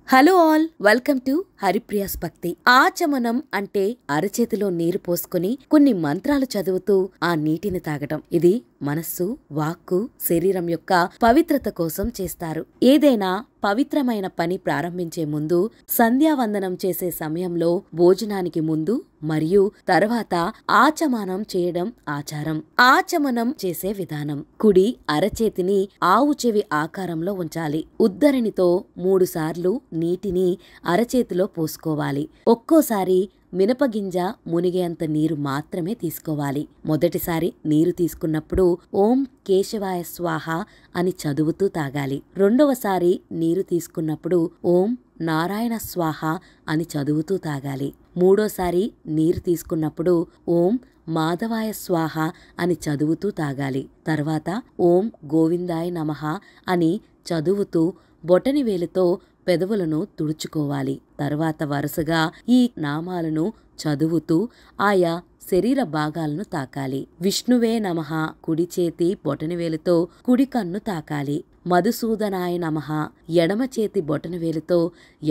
Hello all, welcome to Haripriya's భక్తి. ఆచమనం అంటే అరచేతిలో నీరు పోసుకుని కొన్ని మంత్రాలు చదువుతూ ఆ నీటిని తాగటం. ఇది మనస్సు, వాక్కు, శరీరం యొక్క పవిత్రత కోసం చేస్తారు. ఏదైనా పవిత్రమైన పని ప్రారంభించే ముందు, సంధ్యావందనం చేసే సమయంలో, భోజనానికి ముందు మరియు తర్వాత ఆచమనం చేయడం ఆచారం. ఆచమనం చేసే విధానం: కుడి అరచేతిని ఆవు చెవి ఆకారంలో ఉంచాలి. ఉద్దరణితో 3 సార్లు నీటిని అరచేతిలో పోసుకోవాలి. ఒక్కోసారి మినపగింజ మునిగేంత నీరు మాత్రమే తీసుకోవాలి. మొదటిసారి నీరు తీసుకున్నప్పుడు ఓం కేశవాయ స్వాహ అని చదువుతూ తాగాలి. రెండవసారి నీరు తీసుకున్నప్పుడు ఓం నారాయణ స్వాహ అని చదువుతూ తాగాలి. మూడోసారి నీరు తీసుకున్నప్పుడు ఓం మాధవాయ స్వాహ అని చదువుతూ తాగాలి. తర్వాత ఓం గోవిందాయ నమః అని చదువుతూ బొటనివేలుతో పెదవులను తుడుచుకోవాలి. తర్వాత వరుసగా ఈ నామాలను చదువుతూ ఆయా శరీర భాగాలను తాకాలి. విష్ణువే నమః కుడి చేతి బొటనవేలుతో కుడి కన్ను తాకాలి. మధుసూదనాయ నమః ఎడమ చేతి బొటనవేలుతో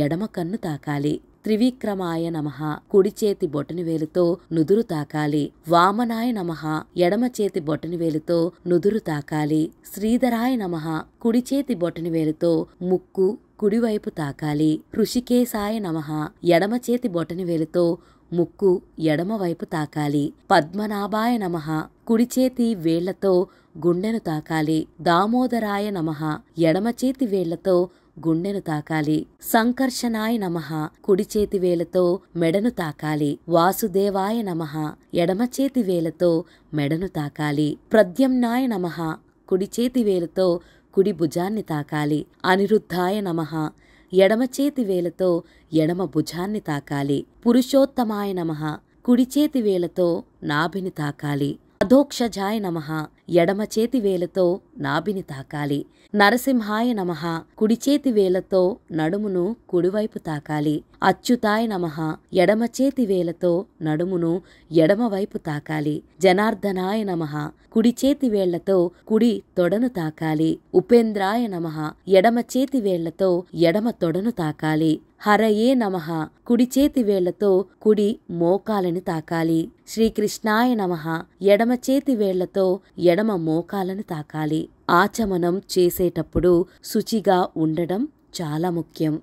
ఎడమ కన్ను తాకాలి. త్రివిక్రమాయ నమః కుడి చేతి బొటనవేలుతో నుదురు తాకాలి. వామనాయ నమః ఎడమ చేతి బొటనవేలుతో నుదురు తాకాలి. శ్రీధరాయ నమః కుడి చేతి బొటనవేలుతో ముక్కు కుడివైపు తాకాలి. హృషికేశాయ నమః ఎడమ చేతి బొటనవేలుతో ముక్కు ఎడమవైపు తాకాలి. పద్మనాభాయ నమః కుడి చేతి వేళ్లతో గుండెను తాకాలి. దామోదరాయ నమః ఎడమ చేతి వేళ్లతో గుండెను తాకాలి. సంకర్షణాయ నమః కుడి చేతి వేలతో మెడను తాకాలి. వాసుదేవాయ నమః ఎడమ చేతి వేలతో మెడను తాకాలి. ప్రద్యుమ్నాయ నమః కుడి చేతి వేలతో కుడి భుజాన్ని తాకాలి. అనిరుద్ధాయ నమః ఎడమ చేతి వేలతో ఎడమ భుజాన్ని తాకాలి. పురుషోత్తమాయ నమః కుడి చేతి వేలతో నాభిని తాకాలి. అధోక్షజాయ నమః ఎడమ చేతి వేలతో నాభిని తాకాలి. నరసింహాయ నమః కుడి చేతి వేలతో నడుమును కుడివైపు తాకాలి. అచ్యుతాయ నమః ఎడమ చేతి వేలతో నడుమును ఎడమవైపు తాకాలి. జనార్దనాయ నమః కుడి చేతి వేళ్లతో కుడి తొడను తాకాలి. ఉపేంద్రాయ నమః ఎడమ చేతి వేళ్లతో ఎడమ తొడను తాకాలి. హరయే నమః కుడి చేతి వేళ్లతో కుడి మోకాలని తాకాలి. శ్రీకృష్ణాయ నమః ఎడమ చేతి వేళ్లతో ఎడమ మోకాలను తాకాలి. ఆచమనం చేసేటప్పుడు శుచిగా ఉండడం చాలా ముఖ్యం.